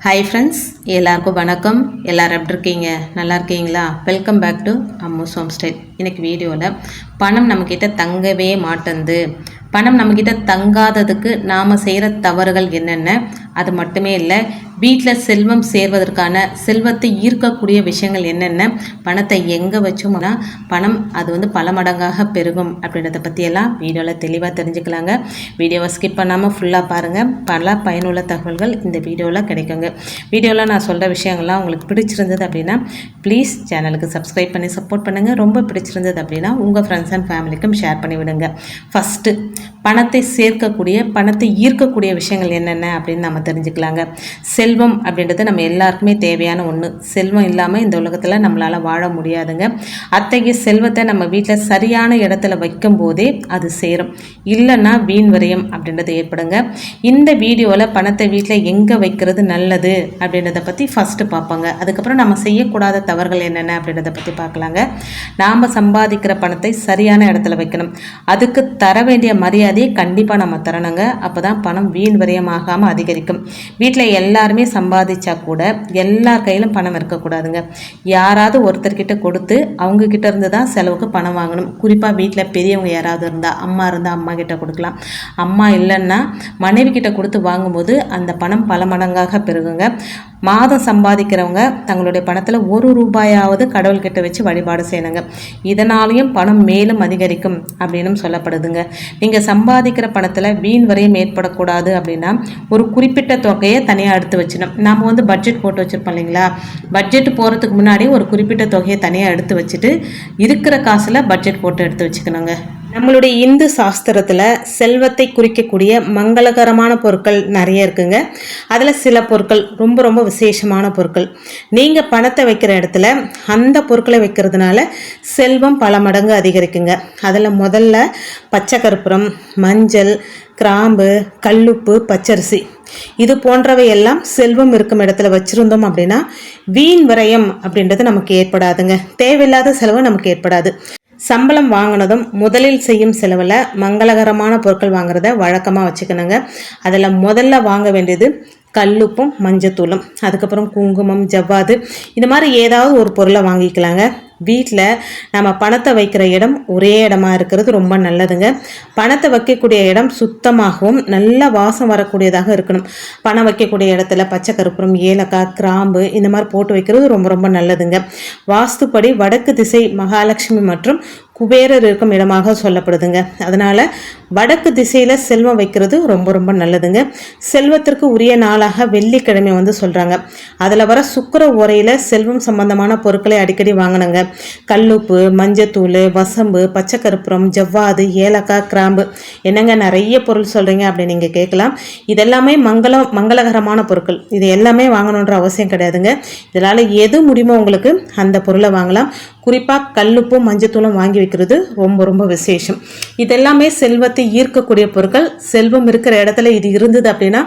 Hi friends, எல்லாருக்கும் வணக்கம். எல்லோரும் எப்படி இருக்கீங்க? நல்லா இருக்கீங்களா? Welcome back to Ammu's home style. இன்றைக்கி வீடியோவில் பணம் நம்மக்கிட்ட தங்கவே மாட்டேங்குது, பணம் நம்மக்கிட்ட தங்காததுக்கு நாம் செய்கிற தவறுகள் என்னென்ன, அது மட்டுமே இல்லை, வீட்டில் செல்வம் சேர்வதற்கான செல்வத்தை ஈர்க்கக்கூடிய விஷயங்கள் என்னென்ன, பணத்தை எங்கே வச்சோம்னா பணம் அது பல மடங்காக பெருகும் அப்படின்றத பற்றியெல்லாம் வீடியோவில் தெளிவாக தெரிஞ்சுக்கலாங்க. வீடியோவை ஸ்கிப் பண்ணாமல் ஃபுல்லாக பாருங்கள். பல பயனுள்ள தகவல்கள் இந்த வீடியோவில் கிடைக்குங்க. வீடியோவில் நான் சொல்கிற விஷயங்கள்லாம் உங்களுக்கு பிடிச்சிருந்தது அப்படின்னா ப்ளீஸ் சேனலுக்கு சப்ஸ்கிரைப் பண்ணி சப்போர்ட் பண்ணுங்கள். ரொம்ப பிடிச்சிருந்தது அப்படின்னா உங்கள் ஃப்ரெண்ட்ஸ் அண்ட் ஃபேமிலிக்கும் ஷேர் பண்ணி விடுங்க. ஃபஸ்ட்டு, பணத்தை சேர்க்கக்கூடிய பணத்தை ஈர்க்கக்கூடிய விஷயங்கள் என்னென்ன அப்படின்னு நம்ம தெரிஞ்சுக்கலாங்க. செல்வம் அப்படின்றது நம்ம எல்லாருக்குமே தேவையான ஒன்று. செல்வம் இல்லாமல் இந்த உலகத்தில் நம்மளால் வாழ முடியாதுங்க. அத்தகைய செல்வத்தை நம்ம வீட்டில் சரியான இடத்துல வைக்கும் போதே அது சேரும், இல்லைன்னா வீண் விரயம் அப்படின்றது ஏற்படுங்க. இந்த வீடியோவில் பணத்தை வீட்டில் எங்கே வைக்கிறது நல்லது அப்படின்றத பற்றி ஃபஸ்ட்டு பார்ப்பாங்க. அதுக்கப்புறம் நம்ம செய்யக்கூடாத தவறுகள் என்னென்ன அப்படின்றத பற்றி பார்க்கலாங்க. நாம் சம்பாதிக்கிற பணத்தை சரியான இடத்துல வைக்கணும். அதுக்கு தர வேண்டிய மரியாதையை கண்டிப்பாக நம்ம தரணுங்க. அப்போ தான் பணம் வீண் விரயமாகாமல் அதிகரிக்கும். வீட்டில் எல்லாருமே சம்பாதிச்சா கூட எல்லார் கையிலும் பணம் இருக்கக்கூடாதுங்க. யாராவது ஒருத்தர்கிட்ட கொடுத்து அவங்கக்கிட்ட இருந்து தான் செலவுக்கு பணம் வாங்கணும். குறிப்பாக வீட்டில் பெரியவங்க யாராவது இருந்தால், அம்மா இருந்தால் அம்மா கிட்ட கொடுக்கலாம். அம்மா இல்லைன்னா மனைவி கிட்ட கொடுத்து வாங்கும்போது அந்த பணம் பல மடங்காக பெருகுங்க. மாதம் சம்பாதிக்கிறவங்க தங்களுடைய பணத்தில் ₹1 கடவுள்கிட்ட வச்சு வழிபாடு செய்யணுங்க. இதனாலையும் பணம் மேலும் அதிகரிக்கும் அப்படின்னு சொல்லப்படுதுங்க. நீங்கள் சம்பாதிக்கிற பணத்தில் வீண் வரையும் ஏற்படக்கூடாது அப்படின்னா ஒரு குறிப்பிட்ட தொகையை தனியாக எடுத்து வச்சிடணும். நாம் பட்ஜெட் போட்டு வச்சுருப்போம் இல்லைங்களா? பட்ஜெட் போகிறதுக்கு முன்னாடி ஒரு குறிப்பிட்ட தொகையை தனியாக எடுத்து வச்சுட்டு இருக்கிற காசில் பட்ஜெட் போட்டு எடுத்து வச்சுக்கணுங்க. நம்மளுடைய இந்து சாஸ்திரத்தில் செல்வத்தை குறிக்கக்கூடிய மங்களகரமான பொருட்கள் நிறைய இருக்குங்க. அதில் சில பொருட்கள் ரொம்ப ரொம்ப விசேஷமான பொருட்கள். நீங்கள் பணத்தை வைக்கிற இடத்துல அந்த பொருட்களை வைக்கிறதுனால செல்வம் பல மடங்கு அதிகரிக்குங்க. அதில் முதல்ல பச்சை கற்பூரம், மஞ்சள், கிராம்பு, கல்லுப்பு, பச்சரிசி, இது போன்றவை எல்லாம் செல்வம் இருக்கும் இடத்துல வச்சுருந்தோம் அப்படின்னா வீண் விரயம் அப்படின்றது நமக்கு ஏற்படாதுங்க. தேவையில்லாத செலவு நமக்கு ஏற்படாது. சம்பளம் வாங்கினதும் முதலில் செய்யும் செலவில் மங்களகரமான பொருட்கள் வாங்குறத வழக்கமாக வச்சுக்கணுங்க. அதில் முதல்ல வாங்க வேண்டியது கல்லுப்பும் மஞ்சத்தூளும், அதுக்கப்புறம் குங்குமம், ஜவ்வாது, இந்த மாதிரி ஏதாவது ஒரு பொருளை வாங்கிக்கலாங்க. வீட்டில் நம்ம பணத்தை வைக்கிற இடம் ஒரே இடமா இருக்கிறது ரொம்ப நல்லதுங்க. பணத்தை வைக்கக்கூடிய இடம் சுத்தமாகவும் நல்ல வாசம் வரக்கூடியதாக இருக்கணும். பணம் வைக்கக்கூடிய இடத்துல பச்சை கற்பூரம், ஏலக்காய், கிராம்பு இந்த மாதிரி போட்டு வைக்கிறது ரொம்ப ரொம்ப நல்லதுங்க. வாஸ்துப்படி வடக்கு திசை மகாலட்சுமி மற்றும் குபேரர் இருக்கும் இடமாக சொல்லப்படுதுங்க. அதனால் வடக்கு திசையில் செல்வம் வைக்கிறது ரொம்ப ரொம்ப நல்லதுங்க. செல்வத்திற்கு உரிய நாளாக வெள்ளிக்கிழமை சொல்கிறாங்க. அதில் வர சுக்கிர உரையில் செல்வம் சம்பந்தமான பொருட்களை அடிக்கடி வாங்கினங்க. கல்லுப்பு, மஞ்சத்தூள், வசம்பு, பச்சை கற்பூரம், ஜவ்வாது, ஏலக்காய், கிராம்பு, என்னங்க நிறைய பொருள் சொல்கிறீங்க அப்படின்னு நீங்கள் கேட்கலாம். இதெல்லாமே மங்களகரமான பொருட்கள். இது எல்லாமே வாங்கணுன்ற அவசியம் கிடையாதுங்க. இதனால் எது முடியுமோ உங்களுக்கு அந்த பொருளை வாங்கலாம். குறிப்பாக கல்லுப்பும் மஞ்சத்தூளும் வாங்கி வைக்கிறது ரொம்ப ரொம்ப விசேஷம். இதெல்லாமே செல்வத்தை ஈர்க்கக்கூடிய பொருட்கள். செல்வம் இருக்கிற இடத்துல இது இருந்தது அப்படின்னா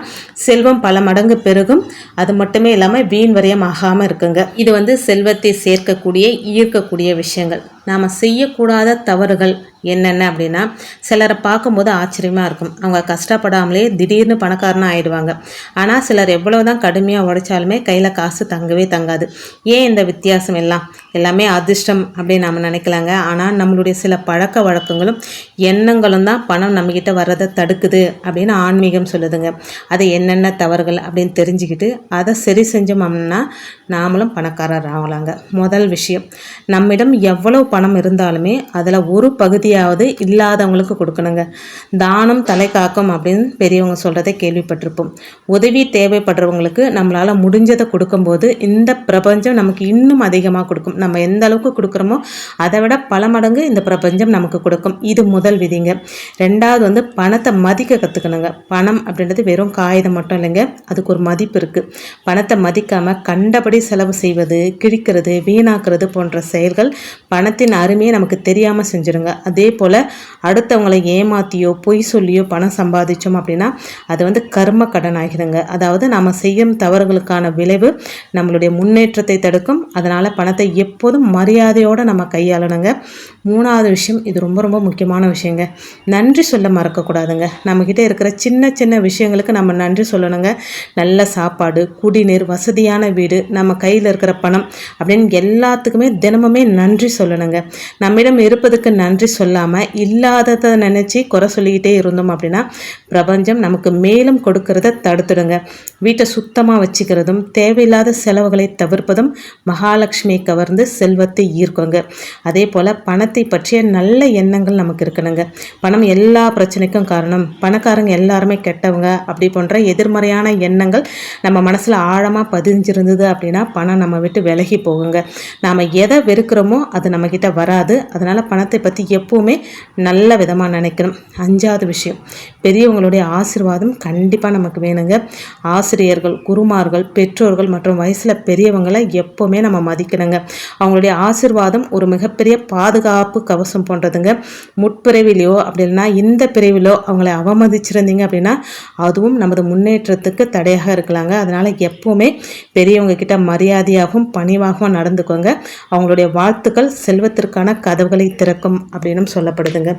செல்வம் பல மடங்கு பெருகும். அது மட்டுமே இல்லாமல் வீண் விரயம் ஆகாமல் இருக்குங்க. இது செல்வத்தை சேர்க்கக்கூடிய ஈர்க்கக்கூடிய விஷயங்கள். நாம் செய்யக்கூடாத தவறுகள் என்னென்ன அப்படின்னா, சிலரை பார்க்கும்போது ஆச்சரியமாக இருக்கும். அவங்க கஷ்டப்படாமலே திடீர்னு பணக்காரனாக ஆயிடுவாங்க. ஆனால் சிலர் எவ்வளோ தான் கடுமையாக உழைச்சாலுமே கையில் காசு தங்கவே தங்காது. ஏன் இந்த வித்தியாசம்? எல்லாமே அதிர்ஷ்டம் அப்படின்னு நம்ம நினைக்கலாங்க. ஆனால் நம்மளுடைய சில பழக்க வழக்கங்களும் எண்ணங்களும் தான் பணம் நம்மக்கிட்ட வர்றதை தடுக்குது அப்படின்னு ஆன்மீகம் சொல்லுதுங்க. அது என்னென்ன தவறுகள் அப்படின்னு தெரிஞ்சுக்கிட்டு அதை சரி செஞ்சோம் அப்படின்னா நாமளும் பணக்காரர் ஆகலாங்க. முதல் விஷயம், நம்மிடம் எவ்வளோ பணம் இருந்தாலுமே அதில் ஒரு பகுதியாவது இல்லாதவங்களுக்கு கொடுக்கணுங்க. தானம் தலை காக்கும் அப்படின்னு பெரியவங்க சொல்கிறதை கேள்விப்பட்டிருப்போம். உதவி தேவைப்படுறவங்களுக்கு நம்மளால் முடிஞ்சதை கொடுக்கும்போது இந்த பிரபஞ்சம் நமக்கு இன்னும் அதிகமாக கொடுக்கும். நம்ம எந்த அளவுக்கு கொடுக்குறோமோ அதை விட பல மடங்கு இந்த பிரபஞ்சம் நமக்கு கொடுக்கும். இது முதல் விதிங்க. ரெண்டாவது பணத்தை மதிக்க கற்றுக்கணுங்க. பணம் அப்படின்றது வெறும் காகிதம் மட்டும் இல்லைங்க, அதுக்கு ஒரு மதிப்பு இருக்குது. பணத்தை மதிக்காமல் கண்டபடி செலவு செய்வது, கிழிக்கிறது, வீணாக்குறது போன்ற செயல்கள் பணத்தின் பணத்தின் அருமையை நமக்கு தெரியாமல் செஞ்சுருங்க. அதே போல் அடுத்தவங்களை ஏமாற்றியோ பொய் சொல்லியோ பணம் சம்பாதிச்சோம் அப்படின்னா அது வந்து கர்ம கடன் ஆகிடுங்க. அதாவது நாம் செய்யும் தவறுகளுக்கான விளைவு நம்மளுடைய முன்னேற்றத்தை தடுக்கும். அதனால் பணத்தை எப்போதும் மரியாதையோடு நம்ம கையாளணுங்க. 3வது விஷயம், இது ரொம்ப ரொம்ப முக்கியமான விஷயங்க, நன்றி சொல்ல மறக்கக்கூடாதுங்க. நம்மக்கிட்ட இருக்கிற சின்ன சின்ன விஷயங்களுக்கு நம்ம நன்றி சொல்லணுங்க. நல்ல சாப்பாடு, குடிநீர், வசதியான வீடு, நம்ம கையில் இருக்கிற பணம் அப்படின்னு எல்லாத்துக்குமே தினமுமே நன்றி சொல்லணுங்க. நம்மிடம் இருப்பதுக்கு நன்றி சொல்லாமல் இல்லாததை நினச்சி குறை சொல்லிக்கிட்டே இருந்தோம் அப்படின்னா பிரபஞ்சம் நமக்கு மேலும் கொடுக்கறத தடுத்துடுங்க. வீட்டை சுத்தமாக வச்சுக்கிறதும் தேவையில்லாத செலவுகளை தவிர்ப்பதும் மகாலட்சுமியை கவர்ந்து செல்வத்தை ஈர்க்குங்க. அதே போல் பணத்தை பற்றிய நல்ல எண்ணங்கள் நமக்கு இருக்கணுங்க. பணம் எல்லா பிரச்சனைக்கும் காரணம், பணக்காரங்க எல்லாருமே கெட்டவங்க அப்படி போன்ற எதிர்மறையான எண்ணங்கள் நம்ம மனசில் ஆழமாக பதிஞ்சிருந்தது அப்படின்னா பணம் நம்ம விட்டு விலகி போகுங்க. நாம் எதை வெறுக்கிறோமோ அது நம்மக்கிட்ட வராது. அதனால் பணத்தை பற்றி எப்பவுமே நல்ல விதமாக நினைக்கணும். 5வது விஷயம், பெரியவங்களுடைய ஆசீர்வாதம் கண்டிப்பாக நமக்கு வேணுங்க. ஆசிரியர்கள், குருமார்கள், பெற்றோர்கள் மற்றும் வயசில் பெரியவங்களை எப்போவுமே நம்ம மதிக்கணுங்க. அவங்களுடைய ஆசீர்வாதம் ஒரு மிகப்பெரிய பாதுகாப்பு கவசம் போன்றதுங்க. முற்பிறவிலையோ அப்படின்னா இந்த பிறவிலோ அவங்களை அவமதிச்சிருந்தீங்க அப்படின்னா அதுவும் நமது முன்னேற்றத்துக்கு தடையாக இருக்கலாங்க. அதனால் எப்போவுமே பெரியவங்க கிட்ட மரியாதையாகவும் பணிவாகவும் நடந்துக்கோங்க. அவங்களுடைய வாழ்த்துக்கள் செல்வத்திற்கான கதவுகளை திறக்கும் அப்படின்னு சொல்லப்படுதுங்க.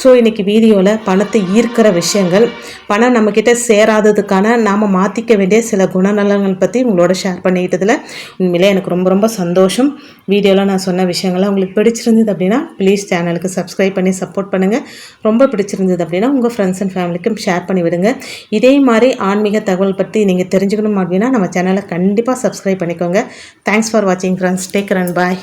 ஸோ இன்னைக்கு வீடியோவில் பணத்தை ஈர்க்கிற விஷயங்கள், பணம் நம்மக்கிட்ட சேராததுக்கான நாம் மாற்றிக்க வேண்டிய சில குணநலங்கள் பற்றி உங்களோட ஷேர் பண்ணிக்கிட்டதில் உண்மையிலே எனக்கு ரொம்ப ரொம்ப சந்தோஷம். வீடியோவில் நான் சொன்ன விஷயங்கள்லாம் உங்களுக்கு பிடிச்சிருந்தது அப்படின்னா ப்ளீஸ் சேனலுக்கு சப்ஸ்கிரைப் பண்ணி சப்போர்ட் பண்ணுங்கள். ரொம்ப பிடிச்சிருந்தது அப்படின்னா உங்கள் ஃப்ரெண்ட்ஸ் அண்ட் ஃபேமிலிக்கும் ஷேர் பண்ணி விடுங்க. இதே மாதிரி ஆன்மீக தகவல் பற்றி நீங்கள் தெரிஞ்சுக்கணும் அப்படின்னா நம்ம சேனலை கண்டிப்பாக சப்ஸ்கிரைப் பண்ணிக்கோங்க. தேங்க்ஸ் ஃபார் வாட்சிங் friends. Take care and bye.